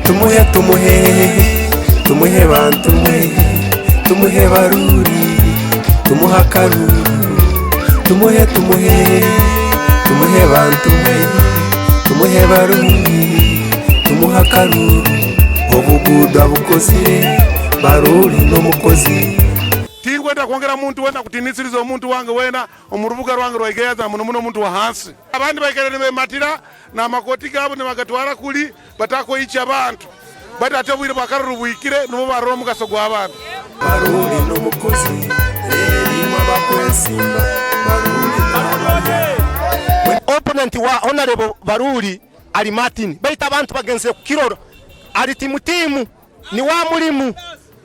tumuhe bantu mwe, tumuhe baruri, tumuha karuru, tumuhe bantu mwe, tumuhe baruri, tumuha karuru, obuguda bukozire baruri n'umukozi. Tingwenda kuongera muntu wenda kutinisiriza omuntu wange wena omurubuga rwange rwaigeza muno muntu wa hansi abandi baikere ne matira na makoti gabo ne bagatwara kuli batako ichi abantu batatobwire bakarubwikire no baromu gasogwa abantu baruri n'umukozi rero bakwesima baruri opponent wa honorable Baruri ali Martin baita abantu bagenze ku kiroro ali timu ni wa mulimu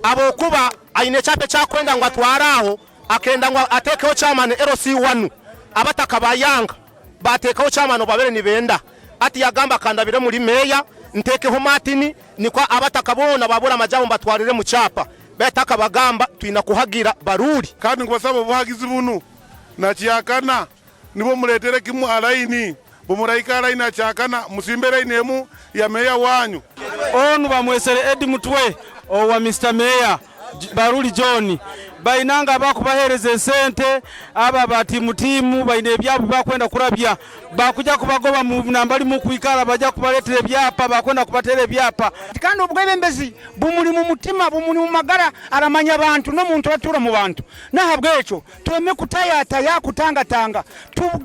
abo kuba aine chape cha kwenda ngo atwaraho akenda ngo atekeho chamane LC1 abataka bayanga batekeho chamano babere ni benda ati yagamba kandabire muri meya ntekeho Martin nikwa abataka bona babura majambo batwarire mu chapa betaka bagamba twina kuhagira Baruri kandi ngo basaba buhagizi bunu na cyakana nibo muretere kimu alaini bumurayika alaini cyakana musimbere inemu ya meya wanyu onu bamwesere Edi Mutwe owa Mr Mayor Baruri John bainanga bakubahereze sente aba batimu baine byabo bakwenda kurabya bakuja kubagoba mu nambali mu kwikala baja kubaletera byapa bakwenda kubatera byapa kandi ubwebembezi bumuri mu mutima bumuri mu magara aramanya abantu no muntu atura mu bantu nahabwecho tweme kutayata yakutangatanga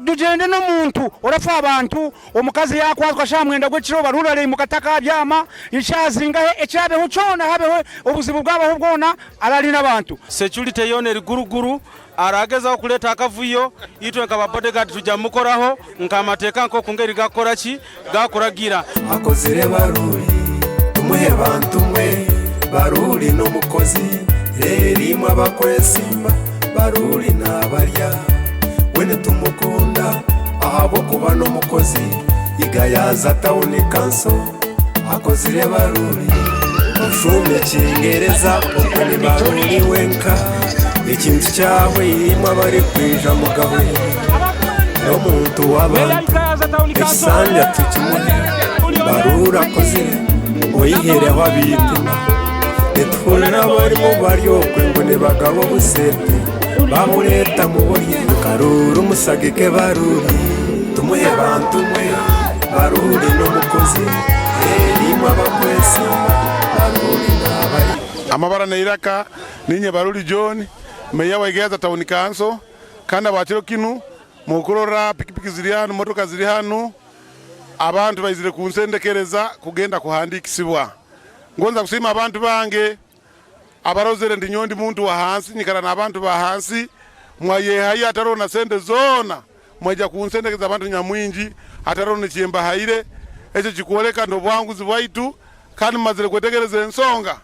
tugende no muntu orafa abantu omukazi yakwazwa shamwenda gwekiro Baruri ale mukataka byama inshazinga echabe huchona habe obuzibu bwabo bwona alali nabantu security yone riguruguru arageza okuleta akavuyo itwe nkaba bodyguard tujamukoraho nkamateka nko kungeri gakorachi gakuragira akozire Baruri tumuhe bantu mwe Baruri n'umukozi rero abakwesimba Baruri nabarya wene tumukunda ahabo kuba n'umukozi igayaza town council akozire Baruri ufume kingereza ukuri Baruri wenka ikintu cyawe irimo bari kwija mugabo no muntu w'abantu isanya tukimwe Baruri akozire oyihereho abitima etwurira barimo baryokwe ngo ne bagabo busete bamureta mubonye karuru musagike Baruri tumuhe bantu mwe Baruri n'umukozi rero abakwesi Baruri n'abari amabara neiraka ninye Baruri John meya waigeza town council kana batiro kinu mukurora pikipiki ziri hano motoka ziri hano abantu bayizire kunsendekereza kugenda kuhandikisibwa ngonza kusima abantu bange abarozere ndi nyondi muntu wa hansi nyikana na abantu ba hansi mwaye hayi atarona sende zona mwaja kunsendekeza abantu nyamwinji atarona chiemba haire echo chikuoleka ndo bwangu zibwaitu kandi mazire kwetegereza ensonga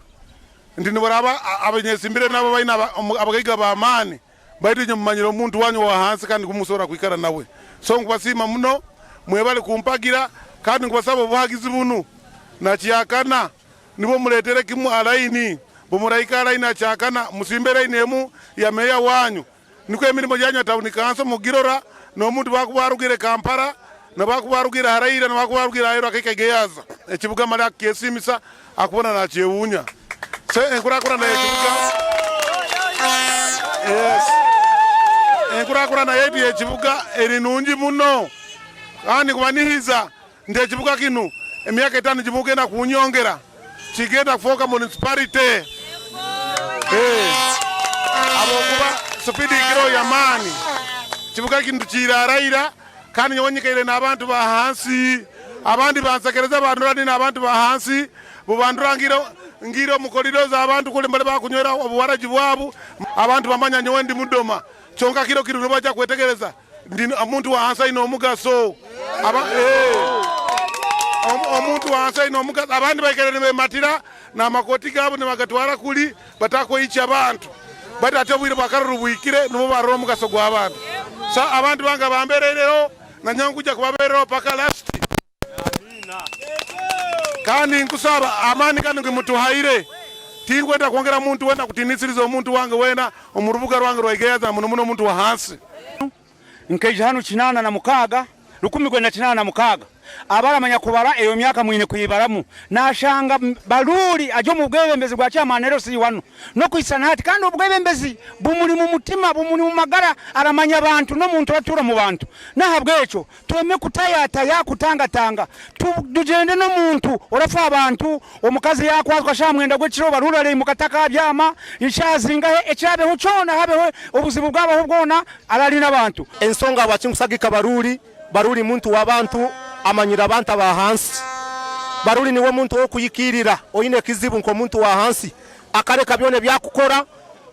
ndini baraba abanyesimbire nabo baina abagaiga ba amani baitu nyumanyiro muntu wanyu wa hansi kandi kumusora kwikara nawe so ngwasima muno mwebale kumpagira kandi ngwasaba buhagizi bunu na cyakana nibo muretere kimu alaini bumurayika alaini cyakana musimbere inemu ya meya wanyu niko emirimo yanyu town council mugirora no muntu bakubarugire Kampala na bakubarugire Haraira na bakubarugire Aero akikegeyaza ekibuga mali akesimisa akubona na cyewunya se enkurakura na ekibuga yes enkurakura na yedi ekibuga erinungi muno kandi kubanihiza nde ekibuga kinu emyaka 5 jibugenda kunyongera kigenda kufoka municipality abo kuba speed grow ya mani kibuga kintu kiraraira kandi nyonyekere n'abantu ba hansi abandi bansekereza bandurani n'abantu ba hansi bubandurangiro ngiro mukolido za abantu kule mbale bakunywera obuwaraji bwabo abantu bamanya nyowendi mudoma chonka kiro kiru baja kwetegereza ndi omuntu wa hansi ino mugaso omuntu wa hansi ino mugaso abandi baikere ne matira na makoti gabo ne bagatwara kuli batako ichi abantu batatobwire bakarubwikire no baromu mugaso gwa abantu sa abantu banga bambererero na nyanguja kubaberero paka last kandi nkusaba amani kandi ngimutu haire tingwenda kuongera muntu wenda kutinisiriza omuntu wange wena omurubuga rwange rwaigeza muno muntu wa hansi nkeje hano 86 10 kwenda 86 abaramanya kubara eyo myaka mwine kuyibaramu nashanga Baruli ajo mu bwebembezi bwa chamanero si wano no kwisana hati kandi ubwebembezi bumuri mu mutima bumuri mu magara aramanya abantu no muntu atura mu bantu nahabwecho tweme kutayata kutangatanga tugende no muntu orafa abantu omukazi yakwazwa shamwenda gwe kiro Baruli ari mukataka byama ishazinga echabe huchona habe obuzibu bwaba hubwona alali n'abantu ensonga abakimusagika Baruli muntu w'abantu amanyira abantu abahansi Baruli niwe muntu wo kuyikirira oyine kizibu nko muntu wa hansi akareka byone byakukora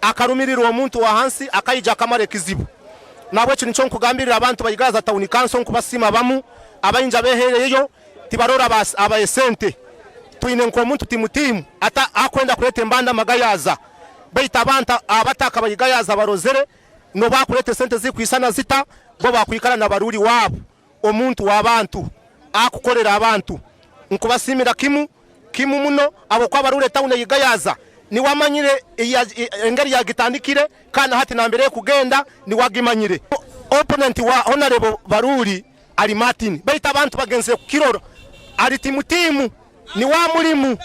akarumirira uwo muntu wa hansi akayija kamare kizibu nabwe cyo nico nkugambirira abantu bayigaza Town Council nkubasima bamu abayinja behereyo tibarora abayesente twine nko muntu timutimu ata akwenda kurete mbanda magayaza baita abantu abataka bayigayaza barozere no bakurete sente zikwisana zita bo bakwikana na Baruli wabo omuntu w'abantu akukorera abantu nkubasimira kimu muno abo kwa Baruli Town yigayaza ni wamanyire engeri yagitandikire kana hati na mbere kugenda ni wagimanyire opponent wa honorable Baruli ali Martin baita abantu bagenze kukiroro ali timutimu ni wa mulimu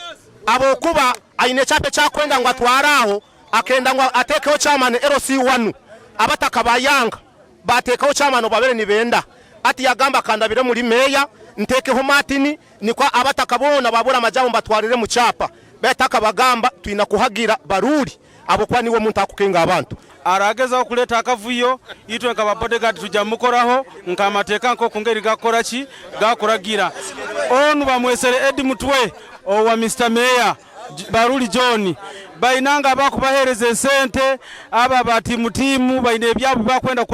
abo kuba aine chape cha kwenda ngo atwaraho akenda ngo atekeho chairman LC1 abataka bayanga batekaho chairman babere ni benda ati yagamba kandabire muri meya ntekeho Martin nikwa abataka bona babura amajambo batwarire mu chapa betaka bagamba twina kuhagira Baruli abo kwa niwe muntu akukenga abantu arageza okuleta akavuyo itwe nkaba bodyguard tujamukoraho nkamateka nko kungeri gakorachi gakuragira onu bamwesere Edi Mutwe owa Mr. Mayor Baruli John bainanga bakubahereze sente aba bati mutimu baine byabo bakwenda